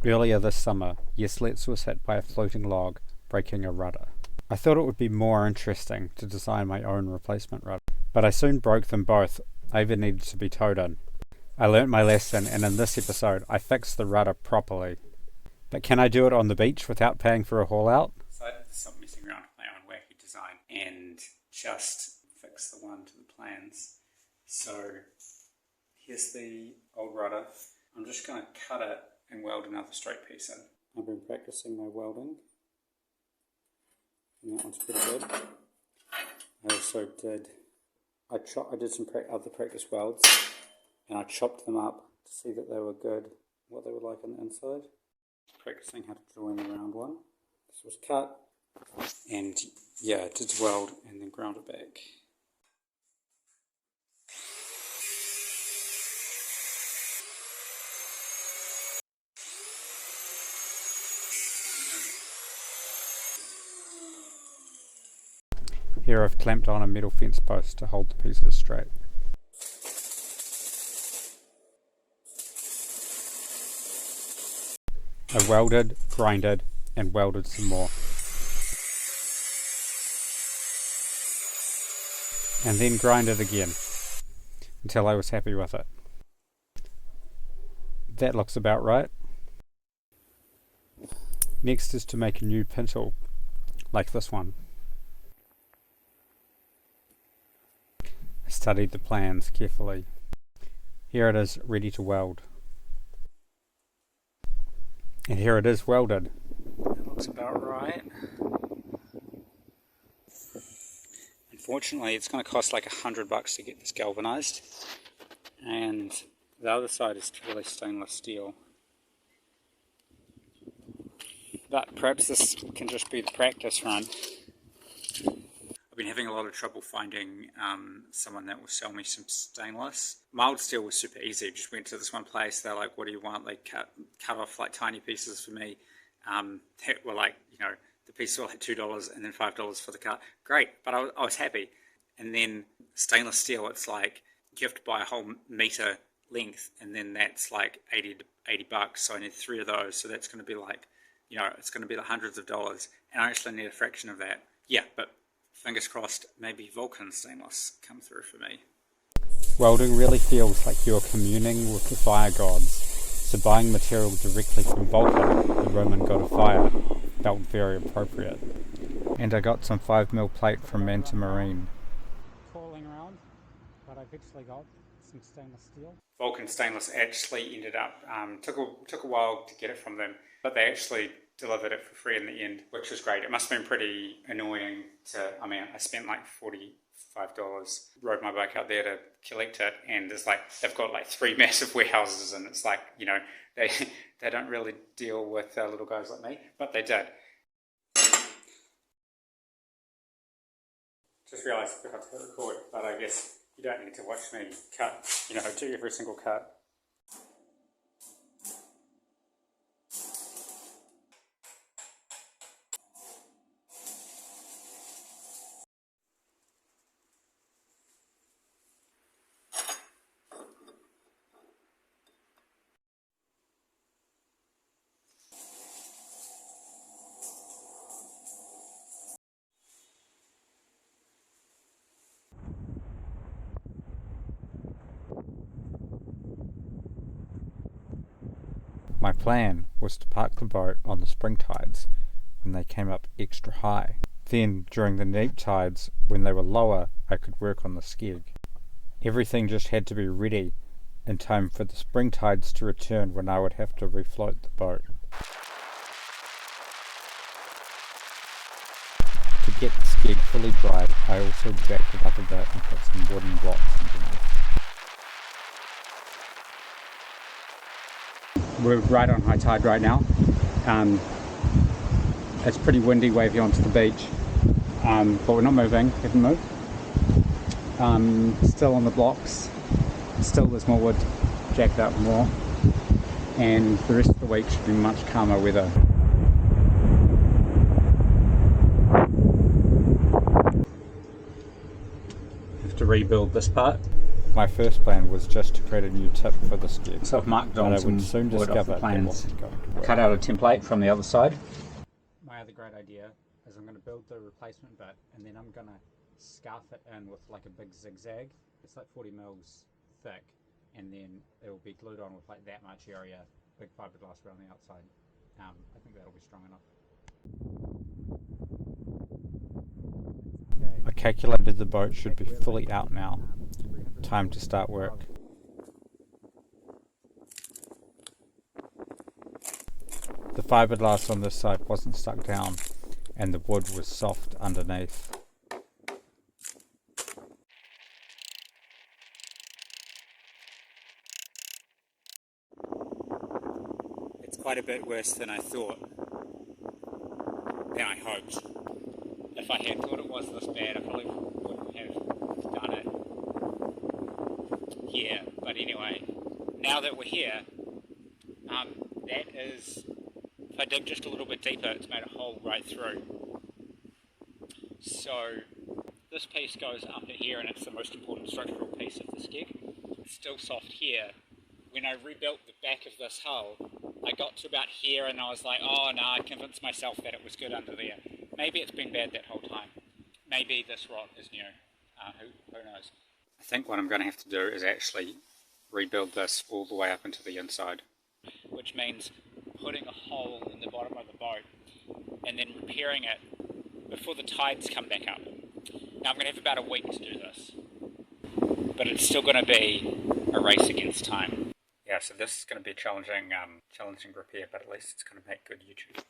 Earlier this summer, Yeslets was hit by a floating log, breaking a rudder. I thought it would be more interesting to design my own replacement rudder, but I soon broke them both. I even needed to be towed in. I learnt my lesson, and in this episode I fixed the rudder properly. But can I do it on the beach without paying for a haul out? So I had to stop messing around with my own wacky design and just fix the one to the plans. So here's the old rudder. I'm just going to cut it and weld another straight piece in. I've been practicing my welding, and that one's pretty good. I also did some other practice welds, and I chopped them up to see that they were good, what they were like on the inside. Practicing how to draw in the round one. This was cut, and yeah, did weld and then ground it back. Here I've clamped on a metal fence post to hold the pieces straight. I welded, grinded, and welded some more. And then grinded again, until I was happy with it. That looks about right. Next is to make a new pintle, like this one. I studied the plans carefully. Here it is, ready to weld. And here it is welded. That looks about right. Unfortunately, it's going to cost like $100 to get this galvanized. And the other side is purely stainless steel. But perhaps this can just be the practice run. I've been having a lot of trouble finding someone that will sell me some stainless. Mild steel was super easy. Just went to this one place. They're like, "What do you want?" They cut off like tiny pieces for me. That were like, the pieces were like $2 and then $5 for the cut. Great, but I was happy. And then stainless steel, it's like you have to buy a whole meter length, and then that's like $80. So I need 3 of those. So that's going to be like, it's going to be like hundreds of dollars, and I actually need a fraction of that. Yeah, but fingers crossed, maybe Vulcan stainless come through for me. Welding really feels like you're communing with the fire gods, so buying material directly from Vulcan, the Roman god of fire, felt very appropriate. And I got some 5mm plate from Manta Marine. Trawling around, but I've actually got some stainless steel. Vulcan stainless actually ended up, took a while to get it from them, but they actually delivered it for free in the end, which was great. It must have been pretty annoying I spent like $45, rode my bike out there to collect it, and it's like, they've got like 3 massive warehouses, and it's like, they don't really deal with little guys like me, but they did. Just realised I forgot to hit record, but I guess you don't need to watch me cut, do every single cut. My plan was to park the boat on the spring tides when they came up extra high. Then, during the neap tides, when they were lower, I could work on the skeg. Everything just had to be ready in time for the spring tides to return, when I would have to refloat the boat. To get the skeg fully dried, I also jacked it up a bit and put some wooden blocks underneath. We're right on high tide right now. It's pretty windy, wavy onto the beach, but we're not moving, haven't moved. Still on the blocks, still there's more wood jacked up more, and the rest of the week should be much calmer weather. Have to rebuild this part. My first plan was just to create a new tip for the skeg, So I've marked on but I some would soon wood off discover the that plans. wasn't going to work. Cut out a template from the other side. My other great idea is I'm going to build the replacement bit and then I'm going to scarf it in with like a big zigzag. It's like 40 mils thick, and then it will be glued on with like that much area, big fiberglass around the outside. I think that'll be strong enough. I calculated the boat should be fully out now. Time to start work. The fiberglass on this side wasn't stuck down and the wood was soft underneath. It's quite a bit worse than I thought, than I hoped. If I had thought it was this bad, I probably wouldn't have done it here. But anyway, now that we're here, that is, if I dig just a little bit deeper, it's made a hole right through. So this piece goes up in here and it's the most important structural piece of the skeg. It's still soft here. When I rebuilt the back of this hull, I got to about here and I was like, oh no, I convinced myself that it was good under there. Maybe it's been bad that whole time. Maybe this rock is new. Who knows? I think what I'm going to have to do is actually rebuild this all the way up into the inside. Which means putting a hole in the bottom of the boat and then repairing it before the tides come back up. Now I'm going to have about a week to do this. But it's still going to be a race against time. Yeah, so this is going to be a challenging repair, but at least it's going to make good YouTube.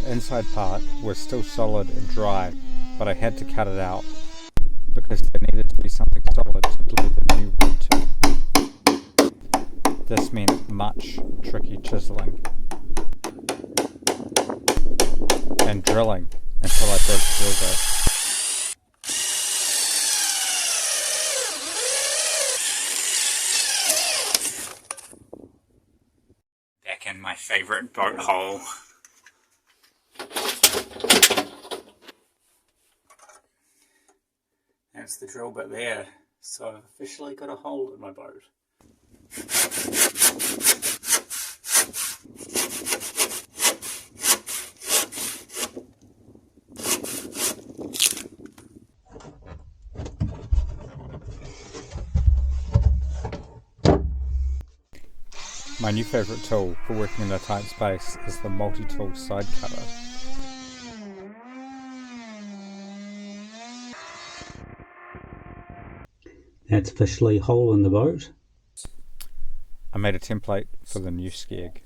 The inside part was still solid and dry, but I had to cut it out because there needed to be something solid to glue the new wood to. This meant much tricky chiseling and drilling until I broke through it. Back in my favourite boat hole. That's the drill bit there, so I've officially got a hole in my boat. My new favourite tool for working in a tight space is the multi-tool side cutter. That's officially a hole in the boat. I made a template for the new skeg.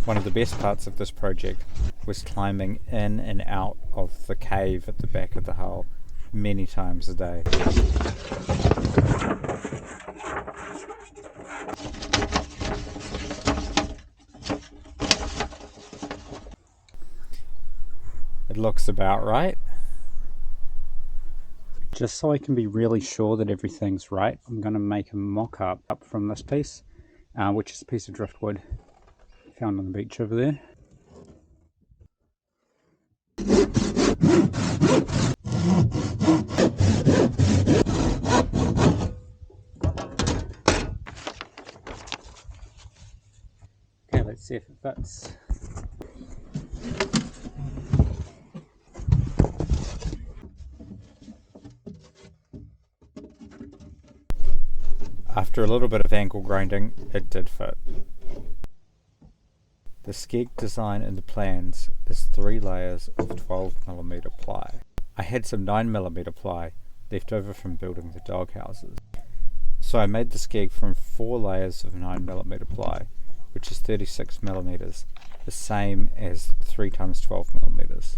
One of the best parts of this project was climbing in and out of the cave at the back of the hull many times a day. It looks about right. Just so I can be really sure that everything's right, I'm going to make a mock-up from this piece, which is a piece of driftwood found on the beach over there. Okay, let's see if it fits. After a little bit of angle grinding, it did fit. The skeg design in the plans is 3 layers of 12mm ply. I had some 9mm ply left over from building the doghouses, so I made the skeg from 4 layers of 9mm ply, which is 36mm, the same as 3 times 12mm.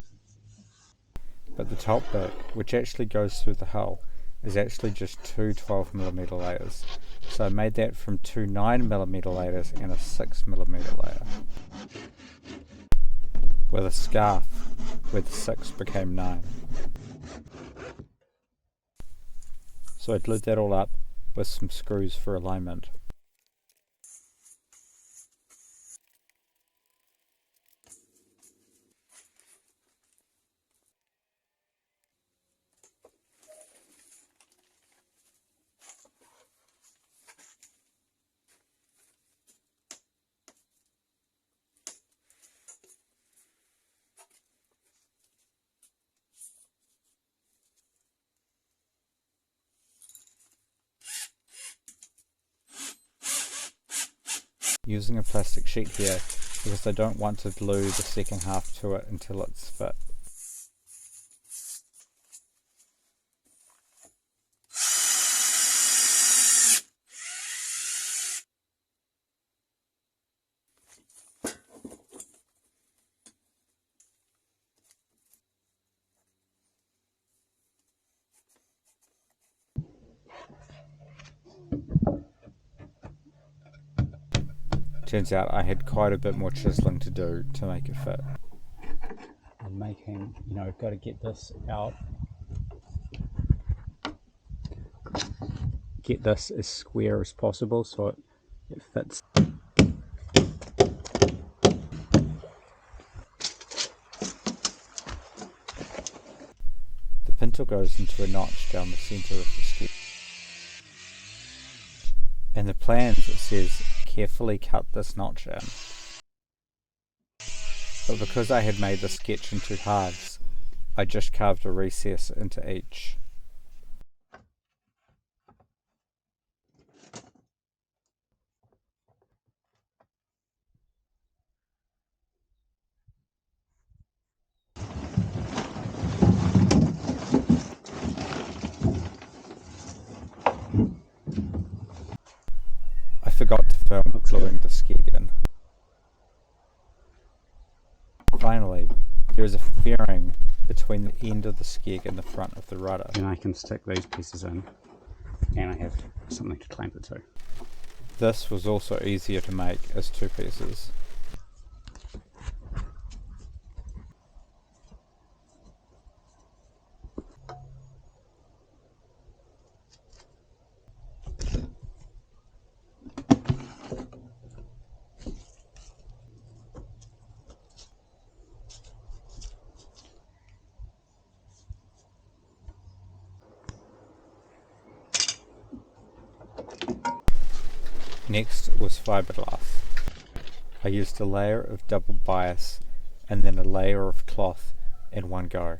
But the top bit, which actually goes through the hull, is actually just two 12mm layers. So I made that from two 9mm layers and a 6mm layer, with a scarf where the 6 became 9. So I glued that all up with some screws for alignment. Using a plastic sheet here because I don't want to glue the second half to it until it's fit. Turns out I had quite a bit more chiseling to do to make it fit. I'm making, got to get this out. Get this as square as possible so it fits. The pintle goes into a notch down the centre of the sketch. In the plans it says carefully cut this notch in. But because I had made the sketch into halves, I just carved a recess into each. I forgot to film gluing the skeg in. Finally, there is a fairing between the end of the skeg and the front of the rudder. And I can stick these pieces in, and I have something to clamp it to. This was also easier to make as two pieces. Next was fiberglass. I used a layer of double bias and then a layer of cloth in one go.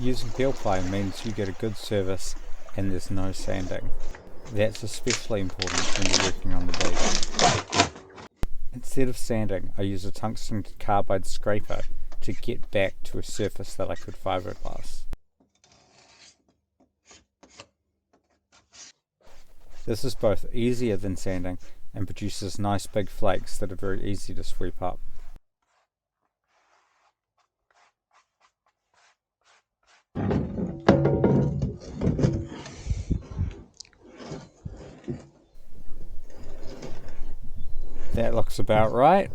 Using peel ply means you get a good service and there's no sanding. That's especially important when you're working on the bead. Instead of sanding, I use a tungsten carbide scraper to get back to a surface that I could fiberglass. This is both easier than sanding and produces nice big flakes that are very easy to sweep up. That looks about right.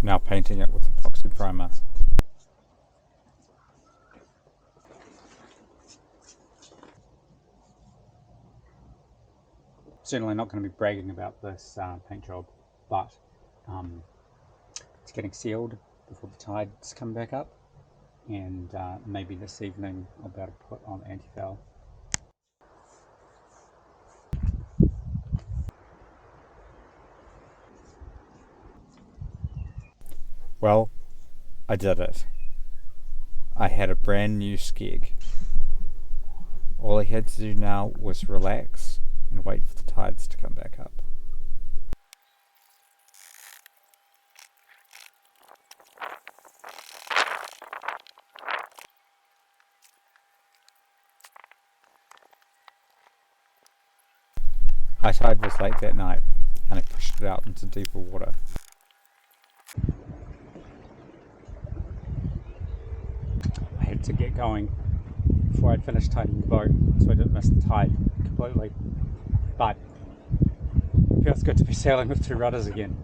Now painting it with epoxy primer. Certainly not going to be bragging about this paint job, but it's getting sealed before the tides come back up, and maybe this evening I'll be able to put on anti-foul. Well, I did it. I had a brand new skeg. All I had to do now was relax and wait for the tides to come back up. high tide was late that night and I pushed it out into deeper water. I had to get going before I'd finished tidying the boat so I didn't miss the tide completely. But it feels good to be sailing with two rudders again.